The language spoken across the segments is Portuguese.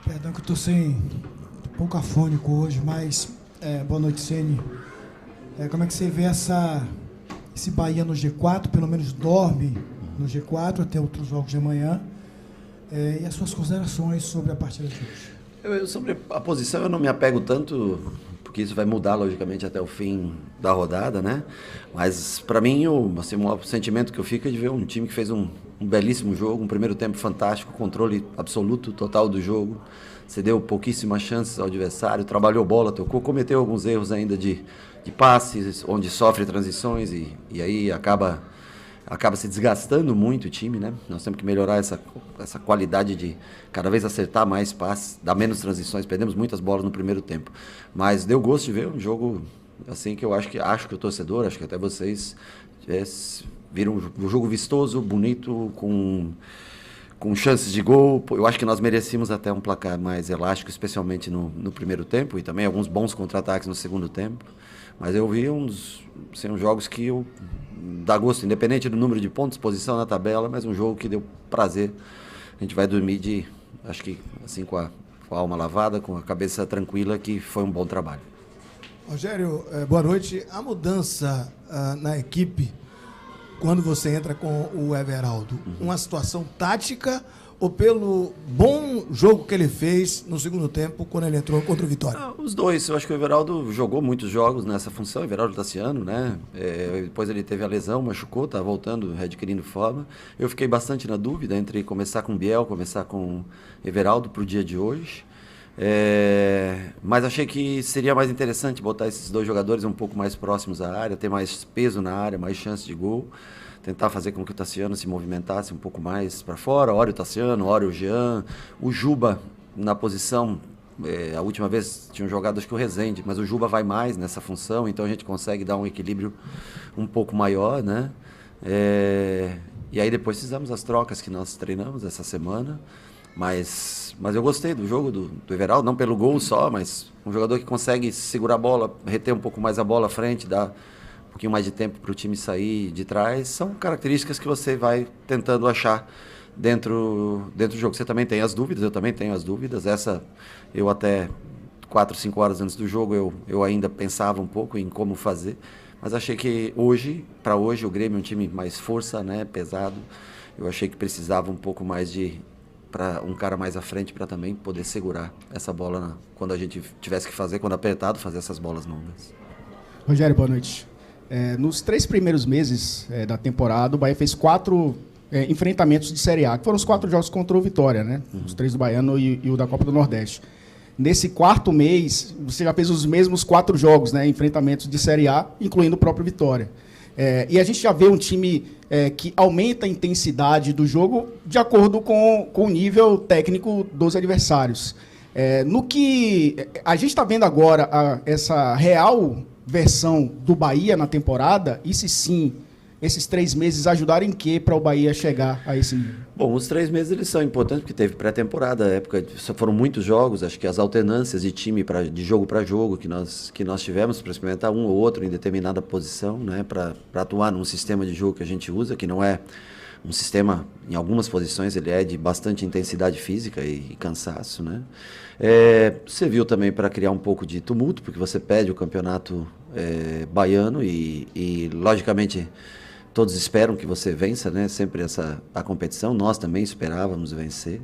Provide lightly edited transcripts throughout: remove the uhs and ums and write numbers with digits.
Perdão que eu estou sem pouco afônico hoje, mas boa noite, Ceni. Como é que você vê esse Bahia no G4, pelo menos dorme no G4 até outros jogos de amanhã, e as suas considerações sobre a partida de hoje? Sobre a posição eu não me apego tanto, porque isso vai mudar logicamente até o fim da rodada, né? Mas para mim o maior sentimento que eu fico é de ver um time que fez um belíssimo jogo, um primeiro tempo fantástico, controle absoluto, total do jogo, cedeu pouquíssimas chances ao adversário, trabalhou bola, tocou, cometeu alguns erros ainda de passes, onde sofre transições e aí acaba se desgastando muito o time, né? Nós temos que melhorar essa qualidade de cada vez acertar mais passes, dar menos transições, perdemos muitas bolas no primeiro tempo. Mas deu gosto de ver um jogo assim que acho que o torcedor, acho que até vocês viram um jogo vistoso, bonito, com chances de gol. Eu acho que nós merecíamos até um placar mais elástico, especialmente no primeiro tempo, e também alguns bons contra-ataques no segundo tempo. Mas eu vi uns jogos que dá gosto, independente do número de pontos, posição na tabela, mas um jogo que deu prazer. A gente vai dormir acho que assim com a alma lavada, com a cabeça tranquila, que foi um bom trabalho. Rogério, boa noite. A mudança na equipe, quando você entra com o Everaldo, uma situação tática ou pelo bom jogo que ele fez no segundo tempo quando ele entrou contra o Vitória? Os dois. Eu acho que o Everaldo jogou muitos jogos nessa função, o Everaldo Tassiano, né? Depois ele teve a lesão, machucou, tá voltando, readquirindo forma. Eu fiquei bastante na dúvida entre começar com o Biel, começar com o Everaldo pro dia de hoje. Mas achei que seria mais interessante botar esses dois jogadores um pouco mais próximos à área, ter mais peso na área, mais chance de gol, tentar fazer com que o Tassiano se movimentasse um pouco mais para fora, ora o Tassiano, ora o Jean, o Juba na posição. A última vez tinham jogado acho que o Rezende, mas o Juba vai mais nessa função, então a gente consegue dar um equilíbrio um pouco maior, né? E aí depois fizemos as trocas que nós treinamos essa semana. Mas eu gostei do jogo do Everaldo, não pelo gol só, mas um jogador que consegue segurar a bola, reter um pouco mais a bola à frente, dar um pouquinho mais de tempo para o time sair de trás. São características que você vai tentando achar dentro do jogo. Você também tem as dúvidas, eu também tenho as dúvidas. Eu até 4, 5 horas antes do jogo, eu ainda pensava um pouco em como fazer, mas achei que para hoje, o Grêmio é um time mais força, né, pesado. Eu achei que precisava um pouco mais para um cara mais à frente para também poder segurar essa bola quando a gente tivesse que fazer, quando apertado, fazer essas bolas longas. Rogério, boa noite. Nos 3 primeiros meses da temporada, o Bahia fez 4 enfrentamentos de Série A, que foram os 4 jogos contra o Vitória, né? Os 3 do Baiano e o da Copa do Nordeste. Nesse 4º mês, você já fez os mesmos 4 jogos, né? Enfrentamentos de Série A, incluindo o próprio Vitória. E a gente já vê um time que aumenta a intensidade do jogo de acordo com o nível técnico dos adversários. No que a gente está vendo agora, essa real versão do Bahia na temporada, e se sim, esses 3 meses ajudaram em quê para o Bahia chegar a esse nível? Bom, os 3 meses eles são importantes porque teve pré-temporada, foram muitos jogos, acho que as alternâncias de time de jogo para jogo que nós tivemos para experimentar um ou outro em determinada posição, né, para atuar num sistema de jogo que a gente usa, que não é um sistema, em algumas posições ele é de bastante intensidade física e cansaço, né? Você viu também para criar um pouco de tumulto, porque você pede o campeonato baiano e logicamente todos esperam que você vença, né? Sempre a competição, nós também esperávamos vencer.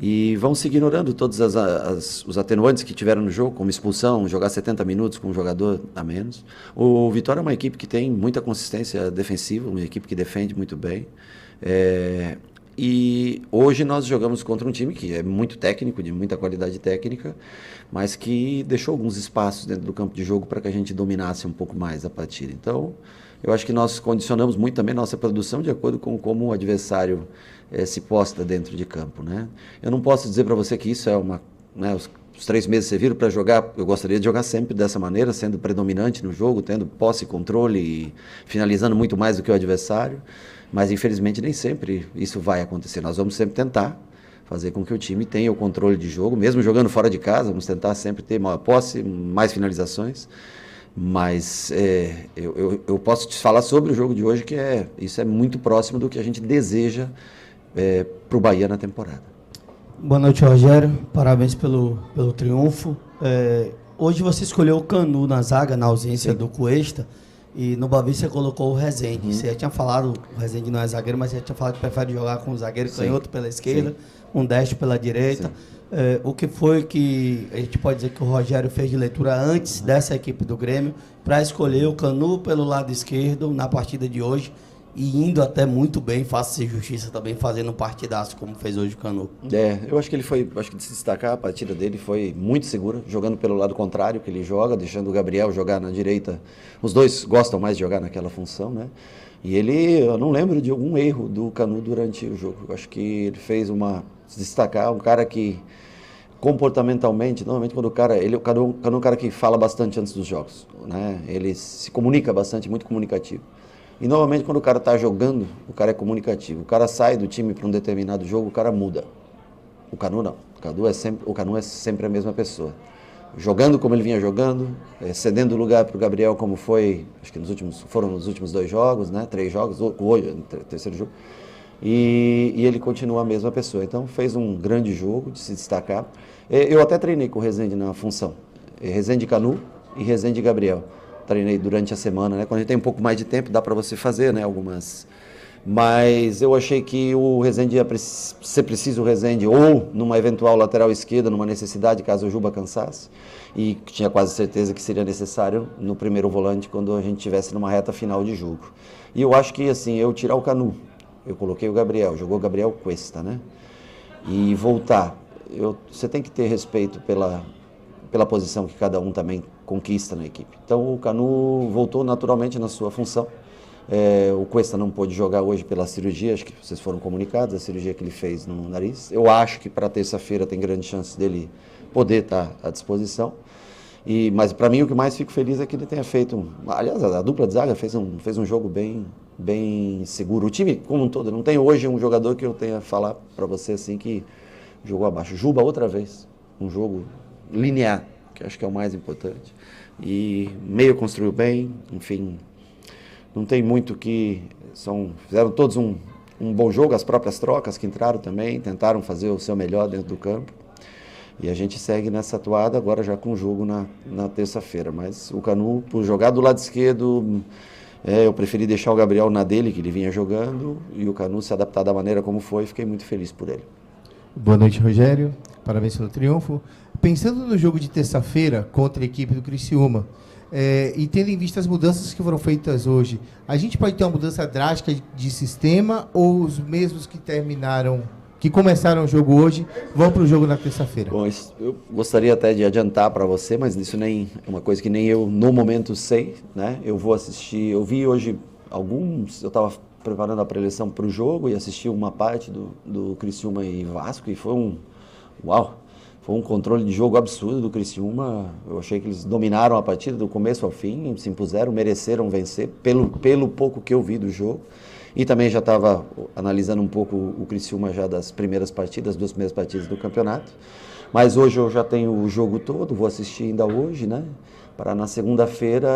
E vão se ignorando todos os atenuantes que tiveram no jogo, como expulsão, jogar 70 minutos com um jogador a menos. O Vitória é uma equipe que tem muita consistência defensiva, uma equipe que defende muito bem. E hoje nós jogamos contra um time que é muito técnico, de muita qualidade técnica, mas que deixou alguns espaços dentro do campo de jogo para que a gente dominasse um pouco mais a partida. Então, eu acho que nós condicionamos muito também nossa produção de acordo com como o adversário se posta dentro de campo, né? Eu não posso dizer para você que isso é né, os 3 meses serviram para jogar. Eu gostaria de jogar sempre dessa maneira, sendo predominante no jogo, tendo posse e controle e finalizando muito mais do que o adversário. Mas, infelizmente, nem sempre isso vai acontecer. Nós vamos sempre tentar fazer com que o time tenha o controle de jogo, mesmo jogando fora de casa, vamos tentar sempre ter maior posse, mais finalizações. Mas eu posso te falar sobre o jogo de hoje, que isso é muito próximo do que a gente deseja para o Bahia na temporada. Boa noite, Rogério. Parabéns pelo triunfo. Hoje você escolheu o Canu na zaga, na ausência do Cuesta, e no Bavi você colocou o Rezende. Você já tinha falado, o Rezende não é zagueiro, mas você já tinha falado que prefere jogar com o zagueiro canhoto pela esquerda, um destro pela direita. O que foi que a gente pode dizer que o Rogério fez de leitura antes dessa equipe do Grêmio para escolher o Canu pelo lado esquerdo na partida de hoje e indo até muito bem, faça-se justiça também, fazendo um partidaço como fez hoje o Canu? Eu acho que acho que de se destacar, a partida dele foi muito segura, jogando pelo lado contrário que ele joga, deixando o Gabriel jogar na direita. Os dois gostam mais de jogar naquela função, né? E eu não lembro de algum erro do Canu durante o jogo. Eu acho que ele fez se destacar, um cara que comportamentalmente, normalmente quando o Canu é um cara que fala bastante antes dos jogos, né? Ele se comunica bastante, muito comunicativo. E normalmente quando o cara está jogando, o cara é comunicativo. O cara sai do time para um determinado jogo, o cara muda. O Canu não. O Canu é sempre a mesma pessoa. Jogando como ele vinha jogando, cedendo lugar para o Gabriel como foi, acho que foram nos últimos 2 jogos, né? 3 jogos, hoje, terceiro jogo. E ele continua a mesma pessoa. Então fez um grande jogo de se destacar. Eu até treinei com o Rezende na função. Rezende Canu e Rezende Gabriel. Treinei durante a semana, né? Quando a gente tem um pouco mais de tempo, dá para você fazer, né? Algumas. Mas eu achei que o Rezende ia ser preciso o Rezende ou numa eventual lateral esquerda, numa necessidade, caso o Juba cansasse. E tinha quase certeza que seria necessário no primeiro volante, quando a gente estivesse numa reta final de jogo. E eu acho que, assim, eu tirar o Canu, eu coloquei o Gabriel, jogou o Gabriel Cuesta, né? E voltar. Você tem que ter respeito pela posição que cada um também conquista na equipe. Então o Canu voltou naturalmente na sua função. O Cuesta não pôde jogar hoje pela cirurgia, acho que vocês foram comunicados, a cirurgia que ele fez no nariz. Eu acho que para terça-feira tem grande chance dele poder estar à disposição. Mas para mim o que mais fico feliz é que ele tenha feito, aliás, a dupla de zaga fez um jogo bem seguro. O time como um todo, não tem hoje um jogador que eu tenha a falar para você assim que jogou abaixo. Juba outra vez, um jogo linear, que acho que é o mais importante. E meio construiu bem, enfim, não tem muito que... Fizeram todos um bom jogo, as próprias trocas que entraram também, tentaram fazer o seu melhor dentro do campo. E a gente segue nessa atuada agora já com o jogo na terça-feira. Mas o Canu, por jogar do lado esquerdo, eu preferi deixar o Gabriel na dele, que ele vinha jogando, e o Canu se adaptar da maneira como foi, fiquei muito feliz por ele. Boa noite, Rogério. Parabéns pelo triunfo. Pensando no jogo de terça-feira contra a equipe do Criciúma, e tendo em vista as mudanças que foram feitas hoje, a gente pode ter uma mudança drástica de sistema ou os mesmos que começaram o jogo hoje vão para o jogo na terça-feira? Bom, eu gostaria até de adiantar para você, mas isso nem é uma coisa que nem eu no momento sei, né? Eu vou assistir, eu vi hoje eu estava preparando a preleção para o jogo e assisti uma parte do Criciúma e Vasco e foi um controle de jogo absurdo do Criciúma. Eu achei que eles dominaram a partida do começo ao fim, se impuseram, mereceram vencer pelo pouco que eu vi do jogo. E também já estava analisando um pouco o Criciúma já das primeiras partidas, 2 primeiras partidas do campeonato. Mas hoje eu já tenho o jogo todo, vou assistir ainda hoje, né? Para na segunda-feira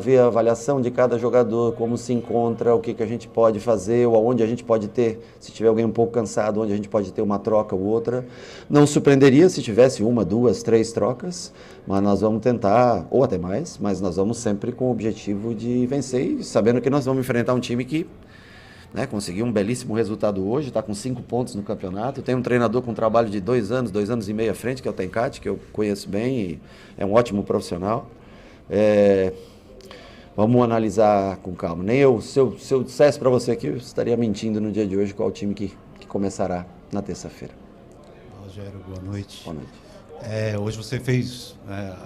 ver a avaliação de cada jogador, como se encontra, o que a gente pode fazer, ou aonde a gente pode ter, se tiver alguém um pouco cansado, onde a gente pode ter uma troca ou outra. Não surpreenderia se tivesse 1, 2, 3 trocas, mas nós vamos tentar, ou até mais, mas nós vamos sempre com o objetivo de vencer, e sabendo que nós vamos enfrentar um time que conseguiu um belíssimo resultado hoje, está com 5 pontos no campeonato, tem um treinador com um trabalho de 2 anos e meio à frente, que é o Tencati, que eu conheço bem e é um ótimo profissional. Vamos analisar com calma. Se eu dissesse para você aqui, eu estaria mentindo no dia de hoje qual o time que começará na terça-feira. Rogério, boa noite. Boa noite. Hoje você fez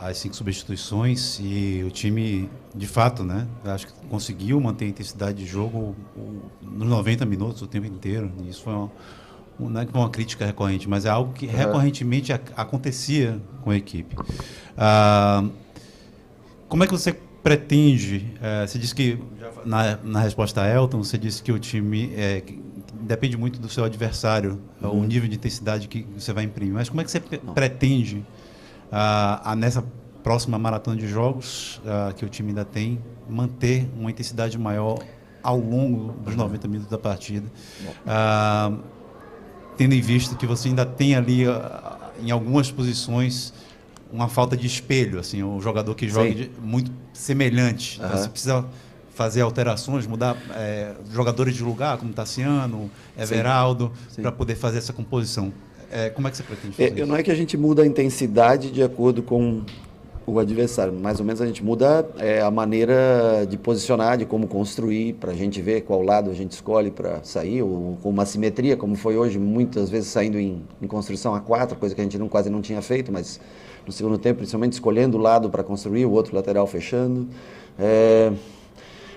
as 5 substituições e o time, de fato, né, acho que conseguiu manter a intensidade de jogo nos 90 minutos, o tempo inteiro. E isso foi não é uma crítica recorrente, mas é algo que recorrentemente acontecia com a equipe. Como é que você pretende, você disse que, na resposta a Elton, você disse que o time depende muito do seu adversário, o nível de intensidade que você vai imprimir, mas como é que você pretende, nessa próxima maratona de jogos que o time ainda tem, manter uma intensidade maior ao longo dos 90 minutos da partida? tendo em vista que você ainda tem ali, em algumas posições, uma falta de espelho, assim, um jogador que joga muito semelhante. Então, você precisa fazer alterações, mudar jogadores de lugar, como Tassiano, Everaldo, para poder fazer essa composição. Como é que você pretende fazer isso? Não é que a gente muda a intensidade de acordo com o adversário, mais ou menos a gente muda a maneira de posicionar, de como construir, para a gente ver qual lado a gente escolhe para sair, ou com uma simetria, como foi hoje, muitas vezes saindo em construção a 4, coisa que a gente quase não tinha feito, mas no segundo tempo, principalmente escolhendo o lado para construir, o outro lateral fechando.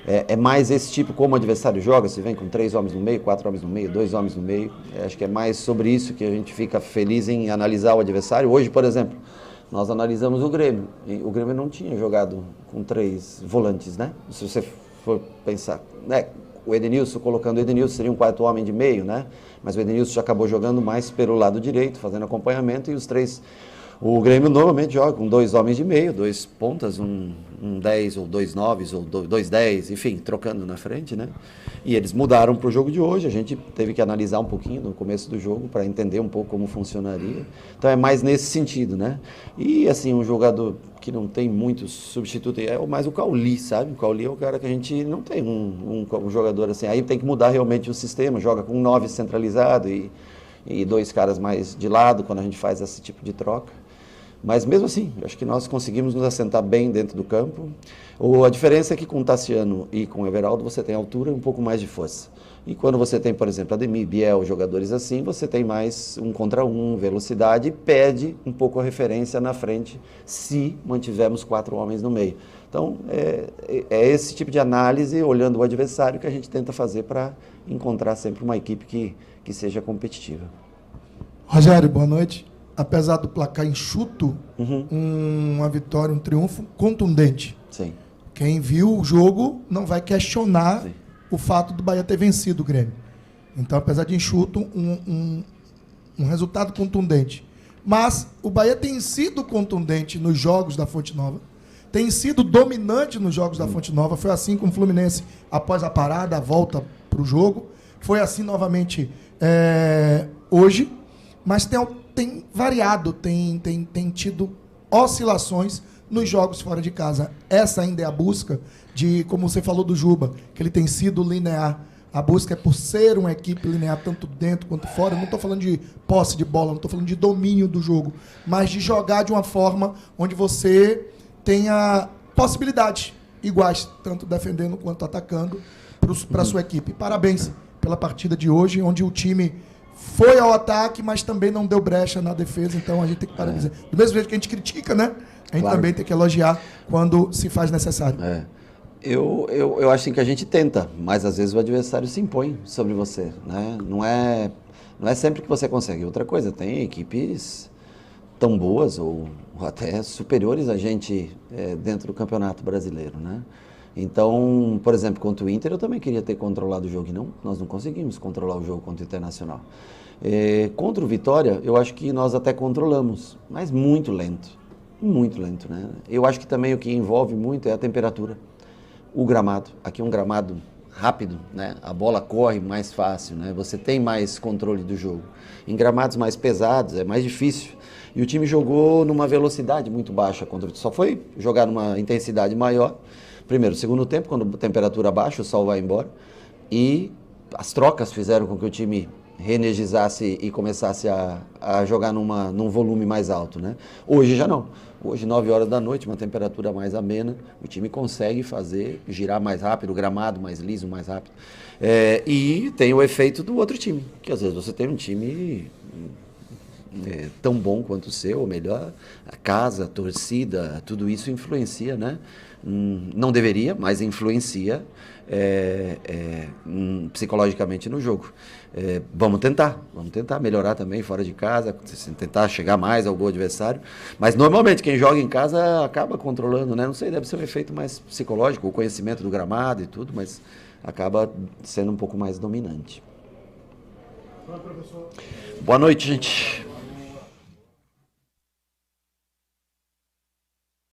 É mais esse tipo como o adversário joga, se vem com 3 homens no meio, 4 homens no meio, 2 homens no meio. Acho que é mais sobre isso que a gente fica feliz em analisar o adversário. Hoje, por exemplo, nós analisamos o Grêmio. E o Grêmio não tinha jogado com 3 volantes, né? Se você for pensar, né? O Edenilson, colocando o Edenilson, seria um 4º homem de meio, né? Mas o Edenilson já acabou jogando mais pelo lado direito, fazendo acompanhamento, e os 3... O Grêmio normalmente joga com 2 homens de meio, 2 pontas, um 10 ou 2 9 ou 2 10, enfim, trocando na frente, né? E eles mudaram para o jogo de hoje, a gente teve que analisar um pouquinho no começo do jogo para entender um pouco como funcionaria. Então é mais nesse sentido, né? E assim, um jogador que não tem muitos substitutos, é mais o Cauli, sabe? O Cauli é o cara que a gente não tem um jogador assim, aí tem que mudar realmente o sistema, joga com 9 centralizado e 2 caras mais de lado quando a gente faz esse tipo de troca. Mas mesmo assim, acho que nós conseguimos nos assentar bem dentro do campo. A diferença é que com o Tassiano e com o Everaldo você tem altura e um pouco mais de força. E quando você tem, por exemplo, Ademir, Biel, jogadores assim, você tem mais 1 contra 1, velocidade, e perde um pouco a referência na frente se mantivermos 4 homens no meio. Então, é esse tipo de análise, olhando o adversário, que a gente tenta fazer para encontrar sempre uma equipe que seja competitiva. Rogério, boa noite. Apesar do placar enxuto, uma vitória, um triunfo contundente. Sim. Quem viu o jogo não vai questionar o fato do Bahia ter vencido o Grêmio. Então, apesar de enxuto, um resultado contundente. Mas o Bahia tem sido contundente nos jogos da Fonte Nova, tem sido dominante nos jogos da Fonte Nova. Foi assim com o Fluminense após a parada, a volta para o jogo. Foi assim novamente hoje, mas tem variado, tem tido oscilações nos jogos fora de casa. Essa ainda é a busca de, como você falou do Juba, que ele tem sido linear. A busca é por ser uma equipe linear, tanto dentro quanto fora. Eu não estou falando de posse de bola, não estou falando de domínio do jogo, mas de jogar de uma forma onde você tenha possibilidades iguais, tanto defendendo quanto atacando, para a sua equipe. Parabéns pela partida de hoje, onde o time foi ao ataque, mas também não deu brecha na defesa, então a gente tem que parar de dizer. Do mesmo jeito que a gente critica, né? A gente também tem que elogiar quando se faz necessário. Eu acho assim que a gente tenta, mas às vezes o adversário se impõe sobre você, né? Não é sempre que você consegue. Outra coisa, tem equipes tão boas ou até superiores a gente dentro do Campeonato Brasileiro, né? Então, por exemplo, contra o Inter eu também queria ter controlado o jogo e nós não conseguimos controlar o jogo contra o Internacional. Contra o Vitória, eu acho que nós até controlamos, mas muito lento, né? Eu acho que também o que envolve muito é a temperatura, o gramado. Aqui é um gramado rápido, né? A bola corre mais fácil, né? Você tem mais controle do jogo. Em gramados mais pesados é mais difícil. E o time jogou numa velocidade muito baixa, só foi jogar numa intensidade maior. Primeiro, segundo tempo, quando a temperatura baixa, o sol vai embora. E as trocas fizeram com que o time reenergizasse e começasse a jogar num volume mais alto, né? Hoje já não. Hoje, 9 horas da noite, uma temperatura mais amena, o time consegue girar mais rápido, o gramado mais liso, mais rápido. E tem o efeito do outro time, que às vezes você tem um time tão bom quanto o seu, ou melhor, a casa, a torcida, tudo isso influencia, né? Não deveria, mas influencia psicologicamente no jogo. Vamos tentar melhorar também fora de casa, tentar chegar mais ao gol adversário, mas normalmente quem joga em casa acaba controlando, né? Não sei, deve ser um efeito mais psicológico, o conhecimento do gramado e tudo, mas acaba sendo um pouco mais dominante. Boa noite, gente.